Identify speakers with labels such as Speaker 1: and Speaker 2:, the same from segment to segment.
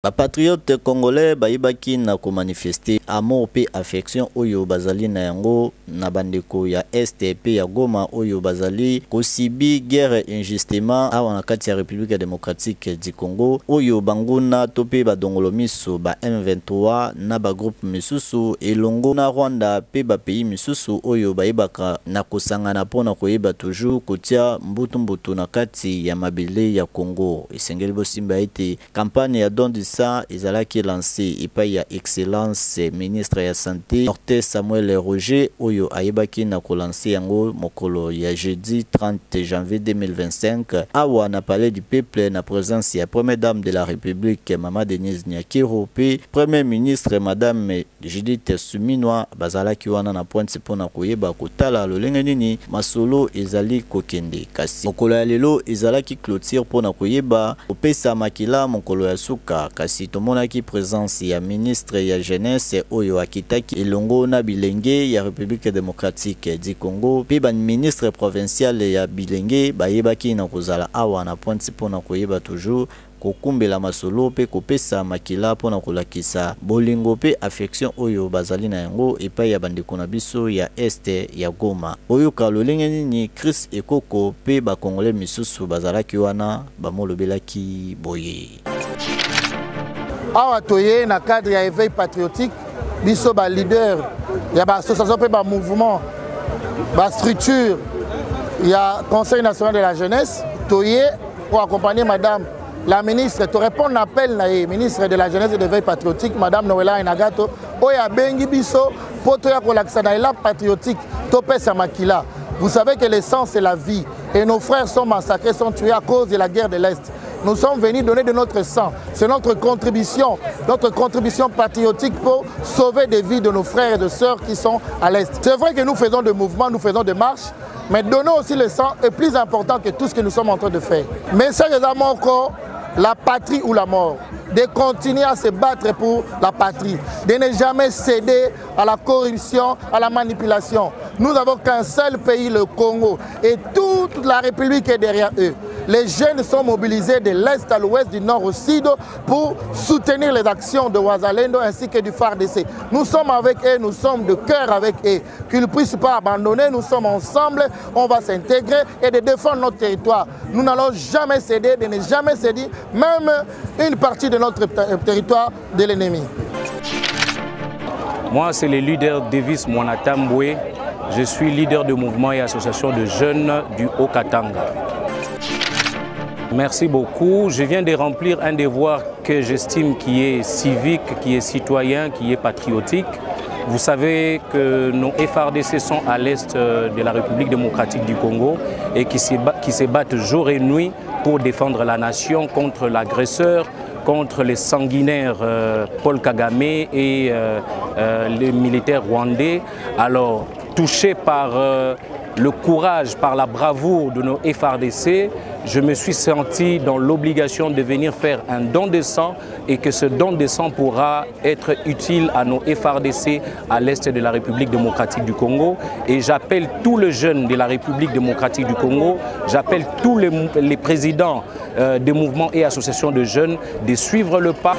Speaker 1: Les patriotes congolais baibaki na ko manifester amour pe affection oyo bazali na yango na bandeko ya STP ya Goma oyo bazali kosibi guerre injustement awa na kati ya République démocratique du Congo oyo banguna tope badongolo miso ba M23 na ba groupe misusu elongo na Rwanda pe ba pays misusu oyo baibaka na kosangana pona koyeba toujours kotia mbutu na kati ya mabele ya Congo. Esengeli bosimba ete campagne ya don ça ezalaki lancé epai ya excellence ministre ya santé Dr Samuel Roger oyo ayebaki na ko lancer yango mokolo ya jeudi 30 janvier 2025 awa na palais du peuple na présence ya première dame de la République Mama Denise Nyakiro pe premier ministre madame Judith Suminwa bazalaki wana na pointe pona koyeba kotala lolenge nini masolo ezali kokende kasi mokolo ya lelo ezalaki clôture pona koyeba opesa makila mokolo ya suka kasi tomonaki présence ya ministre ya jeunesse oyo akitaki elongo na bilenge ya République démocratique du Congo pe ban ministre provincial ya bilenge bayebaki na kozala awa na pointe pona koyeba toujours kokumbela masolo pe kopesa makila pona kolakisa bolingo pe affection oyo bazali na yango epai ya bandeko na biso ya este ya Goma oyo kalolenge nini Chris Ekoko pe ba Congolais misusu bazalaki wana bamolobelaki boye.
Speaker 2: Awa toye na cadre ya éveil patriotique biso ba leader ya ba association pe ba mouvement ba structure ya Conseil national de la jeunesse toye pour accompagner madame la ministre to répondre à l'appel na ministre de la jeunesse et de l'éveil patriotique madame Noëlla Enagato oya bengi biso poto ya kolakisa na élan patriotique to pesa makila. Vous savez que l'essence c'est la vie et nos frères sont massacrés, sont tués à cause de la guerre de l'Est. Nous sommes venus donner de notre sang. C'est notre contribution patriotique pour sauver des vies de nos frères et de sœurs qui sont à l'Est. C'est vrai que nous faisons des mouvements, nous faisons des marches, mais donnons aussi le sang est plus important que tout ce que nous sommes en train de faire. Mais sérieusement encore, la patrie ou la mort, de continuer à se battre pour la patrie, de ne jamais céder à la corruption, à la manipulation. Nous n'avons qu'un seul pays, le Congo, et toute la République est derrière eux. Les jeunes sont mobilisés de l'Est à l'Ouest, du Nord au Sud pour soutenir les actions de Wazalendo ainsi que du FARDC. Nous sommes avec eux, nous sommes de cœur avec eux. Qu'ils ne puissent pas abandonner, nous sommes ensemble, on va s'intégrer et de défendre notre territoire. Nous n'allons jamais céder, de ne jamais céder, même une partie de notre territoire de l'ennemi.
Speaker 3: Moi, c'est le leader Davis Mwanatambwe. Je suis leader de mouvement et association de jeunes du Haut-Katanga. Merci beaucoup. Je viens de remplir un devoir que j'estime qui est civique, qui est citoyen, qui est patriotique. Vous savez que nos FARDC sont à l'est de la République démocratique du Congo et qui se battent jour et nuit pour défendre la nation contre l'agresseur, contre les sanguinaires Paul Kagame et les militaires rwandais. Alors, touchés par le courage, par la bravoure de nos FARDC, je me suis senti dans l'obligation de venir faire un don de sang et que ce don de sang pourra être utile à nos FARDC à l'est de la République démocratique du Congo. Et j'appelle tous les jeunes de la République démocratique du Congo, j'appelle tous les présidents des mouvements et associations de jeunes de suivre le pas.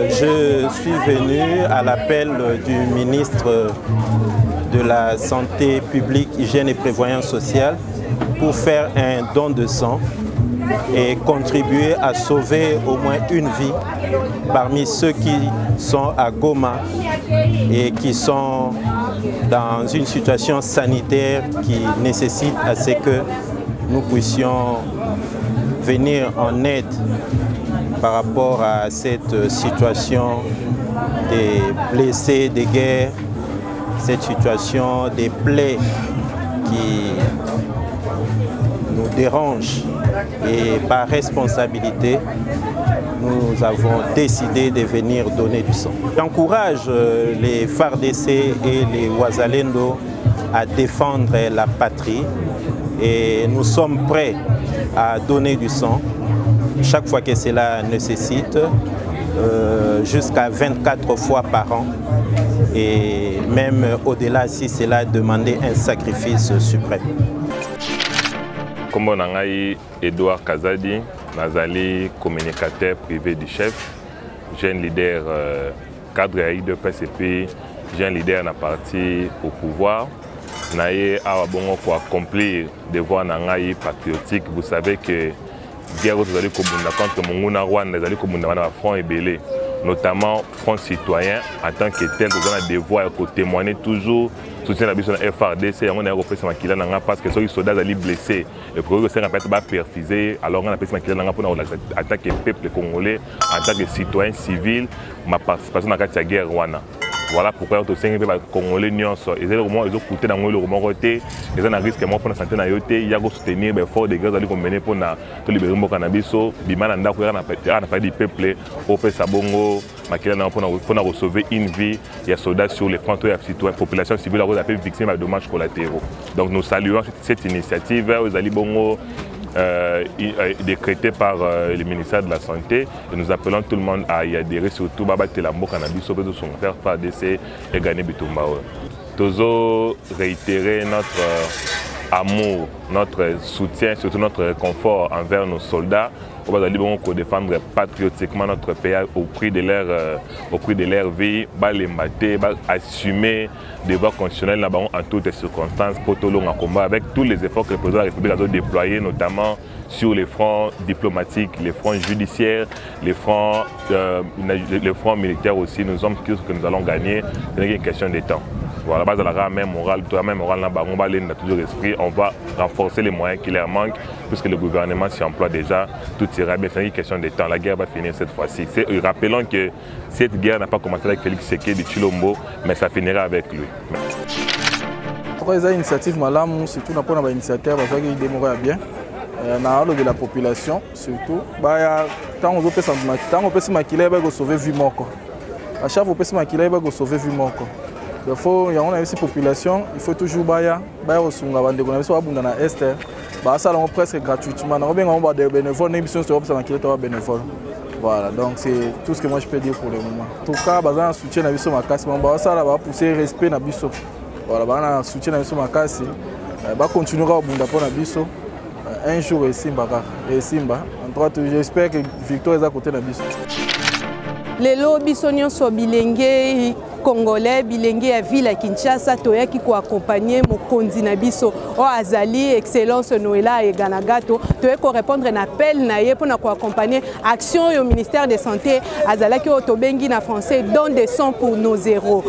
Speaker 4: Je suis venu à l'appel du ministre de la Santé publique, Hygiène et Prévoyance sociale pour faire un don de sang et contribuer à sauver au moins une vie parmi ceux qui sont à Goma et qui sont dans une situation sanitaire qui nécessite à ce que nous puissions venir en aide par rapport à cette situation des blessés de guerre, cette situation des plaies qui nous dérangent. Et par responsabilité, nous avons décidé de venir donner du sang. J'encourage les FARDC et les Wazalendo à défendre la patrie et nous sommes prêts à donner du sang chaque fois que cela nécessite, jusqu'à 24 fois par an et même au-delà si cela demandait un sacrifice suprême.
Speaker 5: Kombo nangai Edouard Kazadi, Nazali, communicateur privé du chef, jeune leader cadre de PCP, jeune leader dans la partie au pouvoir. Naye awa bongo pour accomplir devoir nangai patriotique. Vous savez que guerre aux allez kobunda contre Monguna Rwanda, les allez kobunda na front ébélé, notamment front citoyen en tant que tel, nous avons un devoir pour témoigner toujours soutien la mission FRDC. On a repris ce maquillage parce que les soldats allaient blessés. Le problème c'est qu'on pas perfusé. Alors on a appelé ce maquillage pour attaquer le peuple congolais en tant que citoyen civil. Ma participation dans la guerre Rwanda. Voilà pourquoi on a les Congolais ils ont coûté dans le moment côté, ils ont un risque pour la santé il y a soutenir les efforts de guerre pour mener pour libérer le cannabis, bimananda pour du peuple au fait sabongo, pour sauver une vie, il y a soldats sur les fronts, il y a la population civile qui a été victime de dommages collatéraux. Donc nous saluons cette initiative aux Ali Bongo. Décrété par le ministère de la Santé et nous appelons tout le monde à y adhérer, surtout Babate Lambo Cannabis, sauver de son frère par DC et gagner Bitumba. Nous réitérer notre amour, notre soutien, surtout notre réconfort envers nos soldats. On va défendre patriotiquement notre pays au prix de leur vie, les mater, assumer des devoirs constitutionnels en toutes les circonstances pour tout le long en combat avec tous les efforts que le président de la République a déployés, notamment sur les fronts diplomatiques, les fronts judiciaires, les fronts militaires aussi. Nous sommes sûrs que nous allons gagner. C'est une question de temps. Voilà, base de la même morale, on va toujours esprit, on va renforcer les moyens qui leur manquent, puisque le gouvernement s'y emploie déjà, tout ira bien, c'est une question de temps, la guerre va finir cette fois-ci. Rappelons que cette guerre n'a pas commencé avec Félix Tshisekedi de Tshilombo, mais ça finira avec lui.
Speaker 6: Pourquoi ils ont une initiative malam, surtout dans l'initiative, parce qu'ils démarrent bien. Dans de la population, surtout, tant on peut se maquiller, il faut sauver vie moko. À chaque fois, on peut se maquiller, il faut sauver vie moko. Il faut, il y a une population, il faut toujours baya au sunga bande qu'on a besoin de na Esther. Ça là presque gratuitement. On a des bénévoles, une émission sur ça qui est bénévole. Voilà, donc c'est tout ce que moi je peux dire pour le moment. En tout cas, bazan soutien na biso makasi, ça là va pousser respect na biso. Voilà, bazan soutien na biso makasi, ba continuer à bunda pour na biso. Un jour et Simba. En tout cas, j'espère que Victor est à côté de la biso.
Speaker 7: Les lobbies sont bilingés. Congolais bilenge ya ville ya Kinshasa toyaki ko accompagner mokonzi na biso o azali excellence Noela et Ganagato toyaki ko répondre na appel na ye pour na ko accompagner action au ministère de santé azalaki o tobengi na français don de sang pour nos héros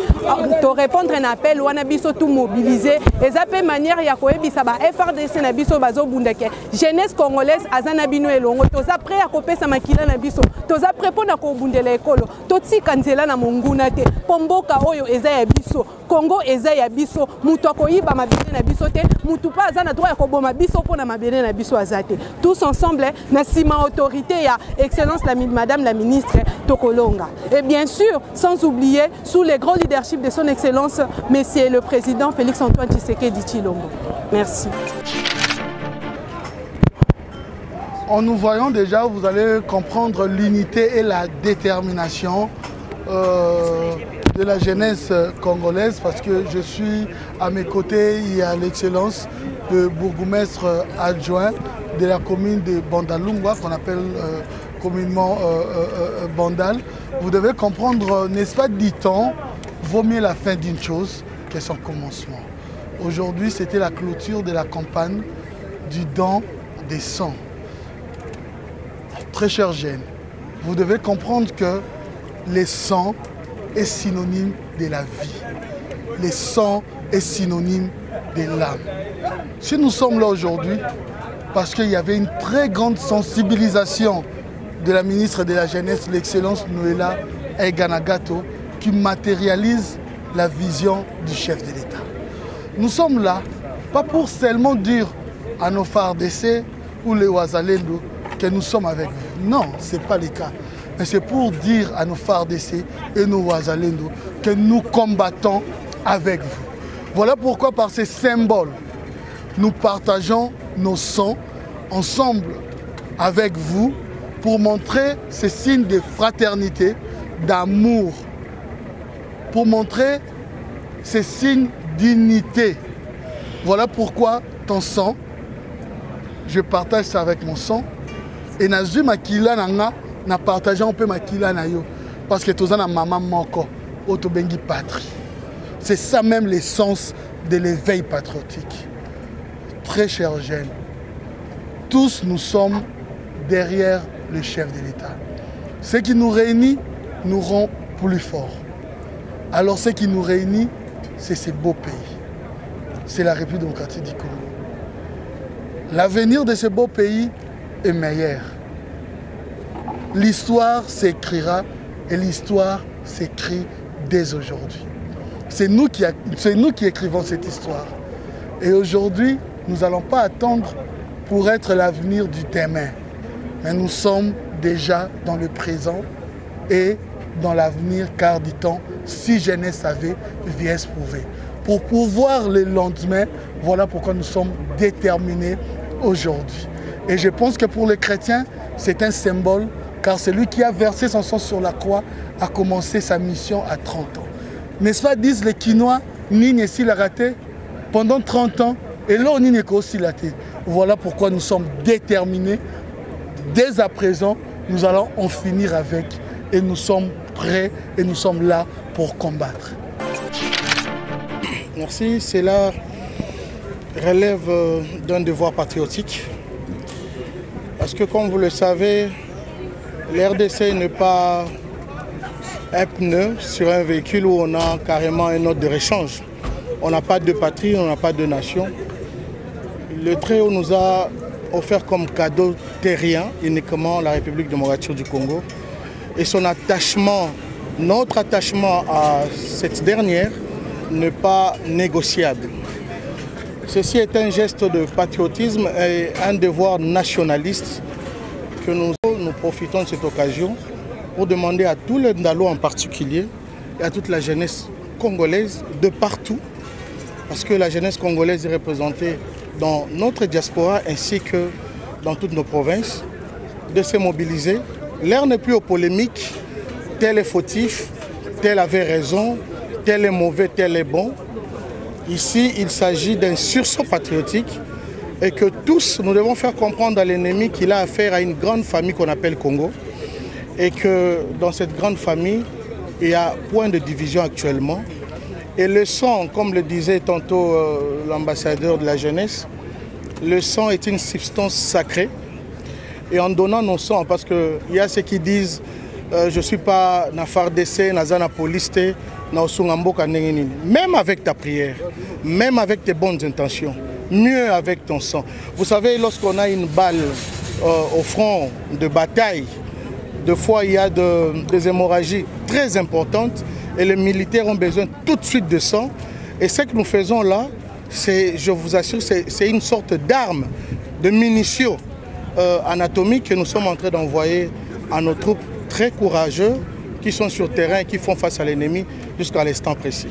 Speaker 7: to répondre na appel wana biso tout mobiliser ezape manière ya ko ebisa ba FRDC na biso bazo bundake jeunesse congolaise azana bino elongo toza prêt à kopesa makila na biso toza prêt pour na ko bundela ekolo totika nzela na monguna te pombo oyo eza ya biso Congo eza ya biso mutu akoyiba mabele na biso te mutu pa aza na droit ya koboma biso pona mabele na biso azate tous ensemble na sima autorité ya excellence madame la ministre Tokolonga et bien sûr sans oublier sous le grand leadership de son excellence monsieur le président Félix Antoine Tshisekedi Tshilombo. Merci.
Speaker 2: En nous voyant déjà, vous allez comprendre l'unité et la détermination de la jeunesse congolaise parce que je suis à mes côtés, il y a l'excellence de bourgmestre adjoint de la commune de Bandalungwa qu'on appelle communément Bandal. Vous devez comprendre, n'est-ce pas, dit-on, vaut mieux la fin d'une chose que son commencement. Aujourd'hui, c'était la clôture de la campagne du don des sangs. Très chers jeunes, vous devez comprendre que les sangs est synonyme de la vie. Le sang est synonyme de l'âme. Si nous sommes là aujourd'hui, parce qu'il y avait une très grande sensibilisation de la ministre de la Jeunesse, l'excellence Noela Ganagato, qui matérialise la vision du chef de l'État. Nous sommes là, pas pour seulement dire à nos FARDC ou les Ouazalendo que nous sommes avec vous. Non, ce n'est pas le cas. Mais c'est pour dire à nos FARDC et nos Ouazalendo que nous combattons avec vous. Voilà pourquoi par ces symboles, nous partageons nos sangs ensemble avec vous pour montrer ces signes de fraternité, d'amour, pour montrer ces signes d'unité. Voilà pourquoi ton sang, je partage ça avec mon sang, et nazui makila nanga na partager un peu makila na yo parce que tous na maman moko auto bengi patrie. C'est ça même l'essence de l'éveil patriotique. Très chers jeunes, tous nous sommes derrière le chef de l'État. Ce qui nous réunit nous rend plus forts. Alors ce qui nous réunit, c'est ce beau pays. C'est la République démocratique du Congo. L'avenir de ce beau pays est meilleur. L'histoire s'écrira et l'histoire s'écrit dès aujourd'hui. C'est nous qui écrivons cette histoire. Et aujourd'hui, nous n'allons pas attendre pour être l'avenir du demain. Mais nous sommes déjà dans le présent et dans l'avenir, car dit-on, si jeunesse savait, vieillesse pouvait. Pour pouvoir le lendemain, voilà pourquoi nous sommes déterminés aujourd'hui. Et je pense que pour les chrétiens, c'est un symbole, car celui qui a versé son sang sur la croix a commencé sa mission à 30 ans. N'est-ce pas, disent les Quinois, Nigne s'il a raté pendant 30 ans, et là, Nigne aussi raté. Voilà pourquoi nous sommes déterminés. Dès à présent, nous allons en finir avec, et nous sommes prêts, et nous sommes là pour combattre.
Speaker 8: Merci, cela relève d'un devoir patriotique. Parce que comme vous le savez, l'RDC n'est pas un pneu sur un véhicule où on a carrément un ordre de réchange. On n'a pas de patrie, on n'a pas de nation. Le Très-Haut nous a offert comme cadeau terrien uniquement la République démocratique du Congo. Et son attachement, notre attachement à cette dernière n'est pas négociable. Ceci est un geste de patriotisme et un devoir nationaliste que nous profitons de cette occasion pour demander à tous les Ndalo en particulier et à toute la jeunesse congolaise de partout, parce que la jeunesse congolaise est représentée dans notre diaspora ainsi que dans toutes nos provinces, de se mobiliser. L'heure n'est plus aux polémiques, tel est fautif, tel avait raison, tel est mauvais, tel est bon. Ici, il s'agit d'un sursaut patriotique et que tous, nous devons faire comprendre à l'ennemi qu'il a affaire à une grande famille qu'on appelle Congo et que dans cette grande famille, il y a point de division actuellement. Et le sang, comme le disait tantôt l'ambassadeur de la jeunesse, le sang est une substance sacrée. Et en donnant nos sangs, parce qu'il y a ceux qui disent je ne suis pas na FARDC, na police, même avec ta prière, même avec tes bonnes intentions, mieux avec ton sang. Vous savez, lorsqu'on a une balle au front de bataille, des fois il y a des hémorragies très importantes et les militaires ont besoin tout de suite de sang. Et ce que nous faisons là, je vous assure, c'est une sorte d'arme, de munitions anatomiques que nous sommes en train d'envoyer à nos troupes très courageux qui sont sur terrain et qui font face à l'ennemi jusqu'à l'instant précis.